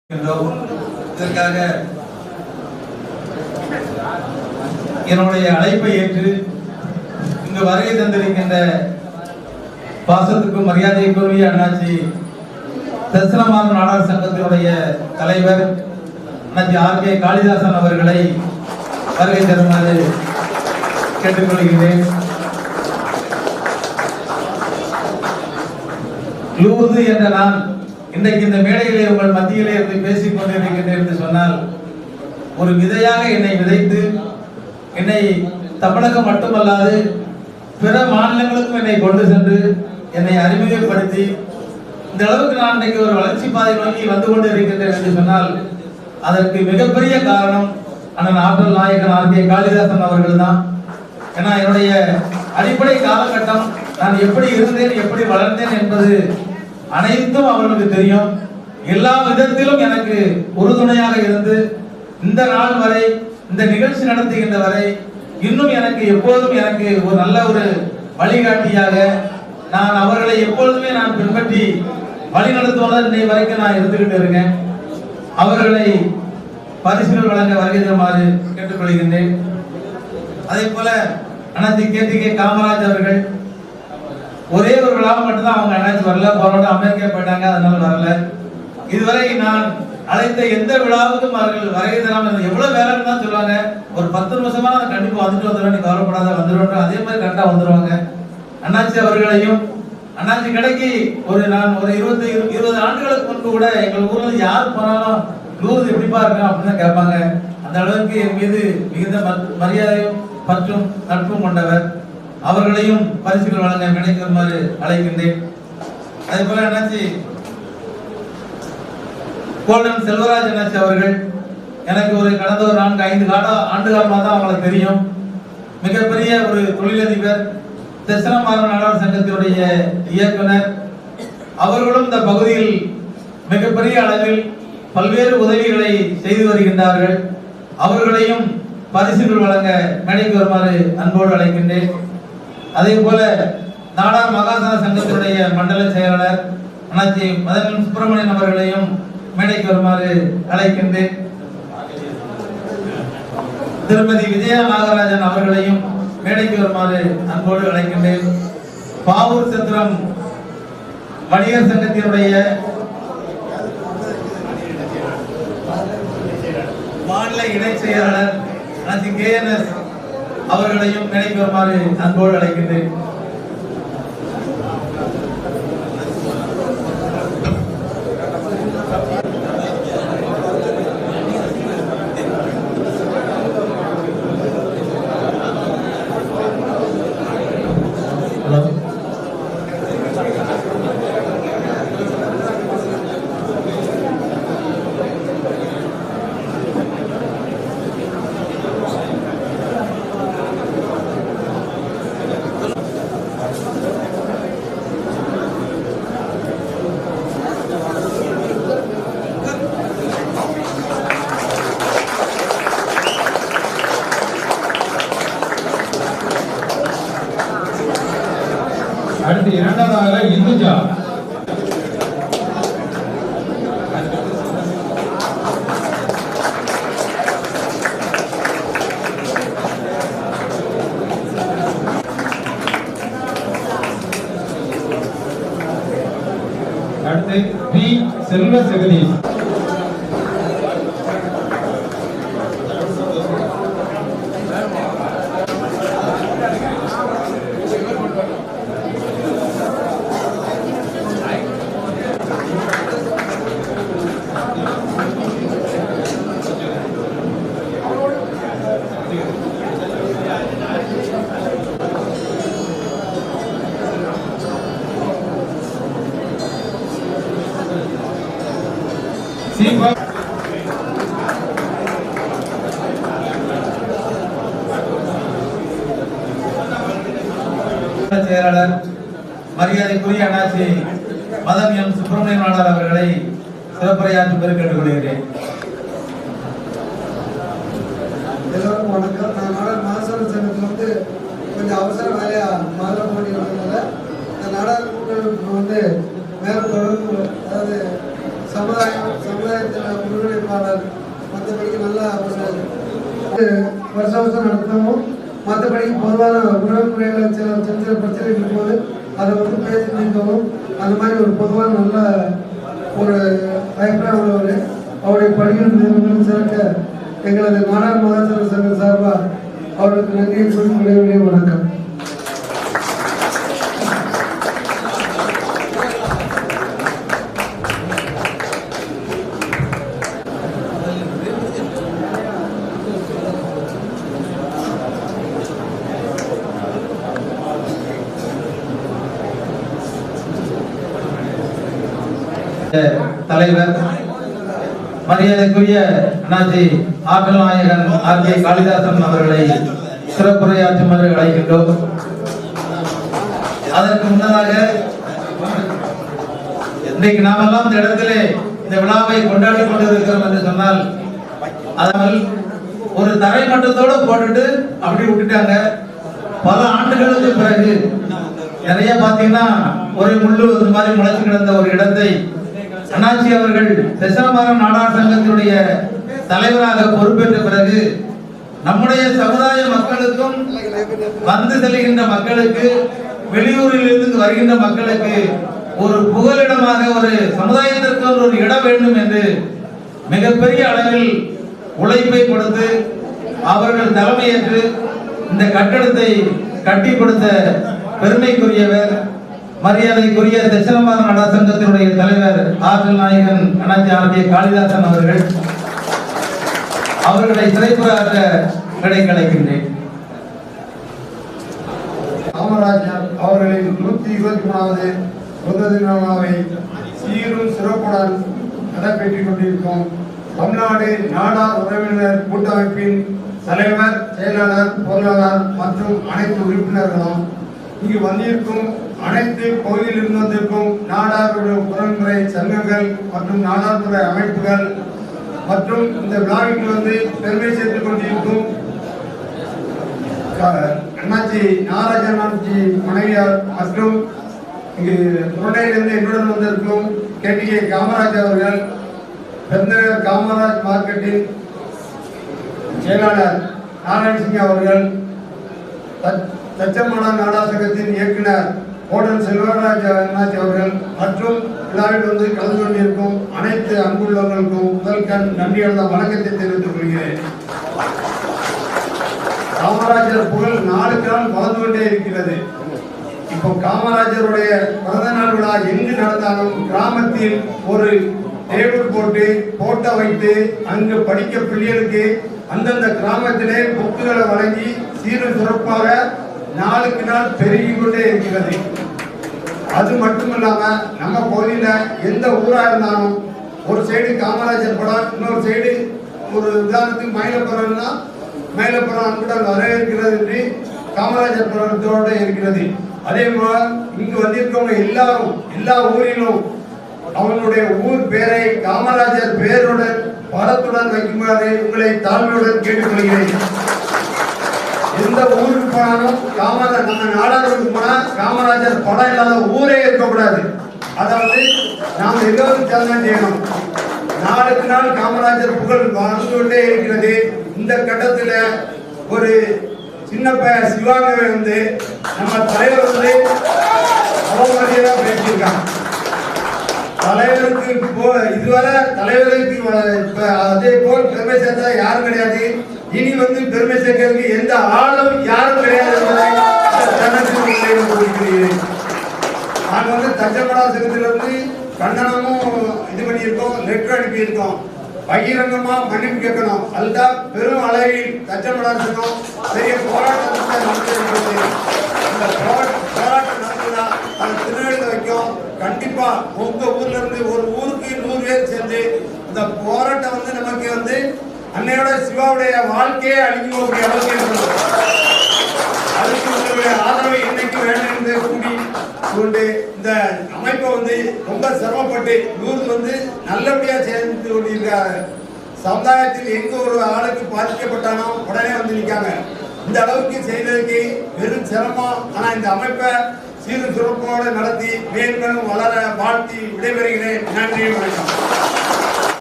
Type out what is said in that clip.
இதற்காக என்னுடைய அழைப்பை ஏற்று இங்கு வருகை தந்திருக்கின்ற பாசத்துக்கும் மரியாதைக்குரிய அண்ணாச்சி தரிசனமான நாடார் சங்கத்தினுடைய தலைவர் அண்ணாச்சி ஆர்.கே. காளிதாசன் அவர்களை வருகை தருமாறு கேட்டுக்கொள்கிறேன். லூர்து என்ற நான் இன்றைக்கு இந்த மேடையிலே உங்கள் மத்தியிலே இருந்து பேசிக் கொண்டிருக்கின்றேன் என்று சொன்னால், ஒரு விதையாக என்னை விதைத்து என்னை தமிழகம் மட்டுமல்லாது பிற மாநிலங்களுக்கும் என்னை கொண்டு சென்று என்னை அறிமுகப்படுத்தி இந்த அளவுக்கு நான் இன்றைக்கு ஒரு வளர்ச்சி பாதை நோக்கி வந்து கொண்டு இருக்கின்றேன் என்று சொன்னால், அதற்கு மிகப்பெரிய காரணம் அண்ணன் ஆற்றல் நாயகன் ஆர்.கே. காளிதாசன் அவர்கள் தான். ஏன்னா என்னுடைய அடிப்படை காலகட்டம் நான் எப்படி இருந்தேன், எப்படி வளர்ந்தேன் என்பது அனைத்தும் அவர்களுக்கு தெரியும். எல்லா விதத்திலும் எனக்கு உறுதுணையாக இருந்து இந்த நாள் வரை, இந்த நிகழ்ச்சி நடத்துகின்ற வரை இன்னும் எனக்கு எப்போதும் எனக்கு ஒரு நல்ல ஒரு வழிகாட்டியாக நான் அவர்களை எப்பொழுதுமே நான் பின்பற்றி வழி நடத்துவதால் இன்னை வரைக்கும் நான் இருந்துகிட்டு இருக்கேன். அவர்களை பரிசுகள் வழங்க வருகை தருமாறு கேட்டுக்கொள்கின்றேன். அதே போல அண்ணாச்சி கே.டி.கே. காமராஜ் அவர்கள் ஒரே ஒரு விழாவை மட்டும்தான் அவங்க அண்ணாச்சி வரல, போராட்டம் அமெரிக்கா போயிட்டாங்க, அதனால வரல. இதுவரை நான் அழைத்த எந்த விழாவுக்கும் அவர்கள் வருகை தராமல் எவ்வளவு வேலை தான் சொல்லுவாங்க, ஒரு 10 நிமிஷமா நான் கண்டிப்பா வந்துட்டு வந்துடுவேன், நீ கவலைப்படாத வந்துடுவேன், அதே மாதிரி கரெக்டா வந்துருவாங்க. அண்ணாச்சி அவர்களையும் அண்ணாச்சி கடைக்கு நான் ஒரு 20 ஆண்டுகளுக்கு முன்பு கூட எங்கள் ஊர்ல யார் போனாலும் லூர்து எப்படிப்பா இருக்கணும் அப்படின்னு தான் கேட்பாங்க. அந்த அளவுக்கு என் மீது மிகுந்த மரியாதையும் பற்றும் நட்பும் கொண்டவர். அவர்களையும் பரிசுகள் வழங்க மேடைக்கு வருமாறு அழைக்கின்றேன். அதே போல அண்ணாச்சி கோல்டன் செல்வராஜ் அண்ணாச்சி அவர்கள் எனக்கு ஒரு கடந்த ஒரு 4-5 ஆண்டு காலமாக தான் அவங்களுக்கு தெரியும். மிகப்பெரிய ஒரு தொழிலதிபர், தரிசனமான நாடார் சங்கத்தினுடைய இயக்குனர். அவர்களும் இந்த பகுதியில் மிகப்பெரிய அளவில் பல்வேறு உதவிகளை செய்து வருகின்றார்கள். அவர்களையும் பரிசுகள் வழங்க மேடைக்கு வருமாறு அன்போடு அழைக்கின்றேன். அதே போல நாடார் மகாசன சங்கத்தினுடைய மண்டல செயலாளர் அண்ணாச்சி மதன் சுப்பிரமணியன் அவர்களையும் மேடைக்கு வருமாறு அழைக்கின்றேன். திருமதி விஜயா நாகராஜன் அவர்களையும் மேடைக்கு வருமாறு அன்போடு அழைக்கின்றேன். பாவூர் சத்திரம் வணிகர் சங்கத்தினுடைய மாநில இணை செயலாளர் அண்ணாச்சி கே.என்.எஸ். அவர்களையும் மேடைக்கு வருமாறு அன்போடு அழைக்கின்றேன். அடுத்து இரண்டாவதாக இந்துஜா. அடுத்து பி. செல்வ ஜெகதீஷ். செயலாளர் மரியாதைக்குரிய அண்ணாச்சி மதன் எம். சுப்பிரமணியன் நாடார் அவர்களை சிறப்புரையாற்றுமாறு கேட்டுக்கொள்கிறேன். எல்லோருக்கும் வணக்கம். நான் நாடார் மகாசன சங்கத்தில் கொஞ்சம் அவசர வேலையா மதுரை போட்டி வந்ததுனால இந்த நாடார் கூட்டமைப்பு மேலும் தொடர்ந்து, அதாவது சமுதாயத்தில் ஒருங்கிணைப்பாளர். மற்றபடிக்கு நல்லா வருஷம் வருஷம் நடத்தவும், மற்றபடிக்கு பொதுவான உறவுமுறைகளை சில சில பிரச்சனை இருக்கும்போது அதை வந்து பேசி நீக்கவும், அந்த மாதிரி ஒரு பொதுவான நல்ல ஒரு அபிப்பிராயம் உள்ளவர். அவருடைய பணிகள் நிறுவனம் சிறக்க எங்களது மாணவர் மகாசபை சங்க சார்பாக அவர்களுக்கு நன்றியை கூறிக்கொள்ள வணக்கம். தலைவர் மரியாதைக்குரிய அண்ணாச்சி ஆற்றல் நாயகன் ஆர்.கே. காளிதாசன் அவர்களை சிறப்புரையாற்றுமாறு அழைக்கின்றோம். அதற்கு முன்னதாக இன்றைக்கு நாமெல்லாம் இந்த இடத்திலே இந்த விழாவை கொண்டாடி கொண்டிருக்கிறோம் என்று சொன்னால், அதாவது ஒரு தரை மட்டத்தோடு போட்டுட்டு அப்படி விட்டுட்டாங்க. பல ஆண்டுகளுக்கு பிறகு நிறைய பார்த்தீங்கன்னா ஒரு முள்ளு இந்த மாதிரி முளைச்சு கிடந்த ஒரு இடத்தை அண்ணாச்சி அவர்கள் தசமரம் நாடார் சங்கத்தினுடைய தலைவராக பொறுப்பேற்ற பிறகு நம்முடைய சமுதாய மக்களுக்கும் வந்து செல்கின்ற மக்களுக்கு, வெளியூரில் இருந்து வருகின்ற மக்களுக்கு ஒரு புகலிடமாக ஒரு சமுதாயத்திற்கு ஒரு இடம் வேண்டும் என்று மிகப்பெரிய அளவில் உழைப்பை கொடுத்து அவர்கள் தலைமையேற்று இந்த கட்டடத்தை கட்டி கொடுத்த பெருமைக்குரியவர் மரியாதைக்குரிய தட்சிணமாற நாடார் சங்கத்தினுடைய தலைவர் ஆற்றல் நாயகன் அண்ணாச்சி ஆர்.கே. காளிதாசன் அவர்கள். அவர்களை சிறைப்புறாக கிடைக்கின்றேன். காமராஜர் அவர்களின் 123வது பிறந்த தின விழாவை சீரும் சிறப்புடன் நடைபெற்றுக் கொண்டிருக்கும் தமிழ்நாடு நாடார் உறவினர் கூட்டமைப்பின் தலைவர், செயலாளர், பொருளாளர் மற்றும் அனைத்து உறுப்பினர்களும், இங்கு வந்திருக்கும் அனைத்து பகுதியிலிருந்து வந்திருக்கும் நாடார் உறவுமுறை சங்கங்கள் மற்றும் நாடார்துறை அமைப்புகள் மற்றும் இந்த விழாவிற்கு வந்து பெருமை சேர்த்துக் கொண்டிருக்கும் அண்ணாச்சி நாராஜனாச்சி மனைவியார் மற்றும் இங்கு துணையிலிருந்து என்னுடன் வந்திருக்கும் கே.டி.ஏ. காமராஜ் அவர்கள், பெருந்தலைவர் காமராஜ் மார்க்கெட்டின் செயலாளர் நாராயணசிங் அவர்கள், தச்சமடா நாடார் சங்கத்தின் இயக்குனர் கோடன் செல்வராஜ் அண்ணாச்சி அவர்கள் மற்றும் விழாவில் வந்து கலந்து கொண்டிருக்கும் அனைத்து அன்புள்ளவர்களுக்கும் முதல்கண் நன்றியான வணக்கத்தை தெரிவித்துக் கொள்கிறேன். காமராஜர் புகழ் நாளுக்கு நாள் வளர்ந்து கொண்டே இருக்கிறது. இப்போ காமராஜருடைய பிறந்த நாள் விழா எங்கு நடந்தாலும் கிராமத்தில் ஒரு டேபிள் போட்டு போட்டோ வைத்து அங்கு படிக்க பிள்ளைகளுக்கு அந்தந்த கிராமத்திலே புக்குகளை வழங்கி சீரும் சிறப்பாக நாளுக்கு நாள் பெருகி கொண்டே இருக்கிறது. அது மட்டும் இல்லாம நம்ம பகுதியில எந்த ஊரா இருந்தாலும் ஒரு சைடு காமராஜர் படம், இன்னொரு சைடு ஒரு உதாரணத்துக்கு மயிலப்புறம்னா மயிலப்புறம் அன்புடன் வரவேற்கிறது என்று காமராஜர் படத்தோட இருக்கிறது. அதே போல இங்கு வந்திருக்கவங்க எல்லாரும் எல்லா ஊரிலும் அவனுடைய ஊர் பேரை காமராஜர் பேருடன் படத்துடன் வைக்குமாறு உங்களை தாழ்மையுடன் கேட்டுக்கொள்கிறேன். எந்த ஊருக்கு போனாலும் காமராஜர், நம்ம நாடாருக்கு போனா காமராஜர் படம் இல்லாத ஊரே இருக்கக்கூடாது. அதாவது நாம் எல்லோரும் தியாகம் செய்யணும். நாளுக்கு நாள் காமராஜர் புகழ் வளர்ந்து கொண்டே இருக்கிறது. இந்த கட்டத்தில் ஒரு சின்ன பையன் சிவாங்க வந்து நம்ம தலைவர் வந்து அவமரியாதை பேசியிருக்காங்க. தலைவருக்கு இதுவரை தலைவருக்கு அதே போல் பெருமை சேர்த்தா யாரும் கிடையாது. இனி வந்து பெருமை சேர்க்கிறதுக்கு எந்த ஆளும் யாரும் கிடையாது என்பதை நாங்கள் வந்து தச்சமடா சங்கத்திலிருந்து கண்டனமும் இது பண்ணியிருக்கோம், லெட்டர் அனுப்பியிருக்கோம். பகிரங்கமா மன்னிப்பு கேட்கணும். அதுதான் பெரும் அளவில் தச்சமடா சங்கம் பெரிய போராட்டத்தை நடத்திருக்கிறது. இந்த போராட்டம் நடத்துதா அது திருநெல்வேலியில் வைக்கும். கண்டிப்பா உங்க ஊர்ல இருந்து ஒரு ஊருக்கு 100 பேர் சேர்ந்து இந்த போராட்டம் வந்து நமக்கு வந்து அன்னையோட சிவாவுடைய வாழ்க்கையை அழிஞ்சு போகக்கூடிய அளவுக்கு அதுக்கு உங்களுடைய ஆதரவை இன்னைக்கு வேண்டும் என்று கூடி கொண்டு இந்த அமைப்பை வந்து ரொம்ப சிரமப்பட்டு இவருக்கு வந்து நல்லபடியா சேர்ந்து கொண்டிருக்காங்க. சமுதாயத்தில் எங்க ஒரு ஆளுக்கு பாதிக்கப்பட்டானோ உடனே வந்து நிற்காங்க. இந்த அளவுக்கு செய்ததுக்கு வெறும் சிரமம். ஆனா இந்த அமைப்பை சீர் சிறப்போடு நடத்தி மேன்மேலும் வளர வாழ்த்தி விடைபெறுகிறேன். நன்றி, வணக்கம்.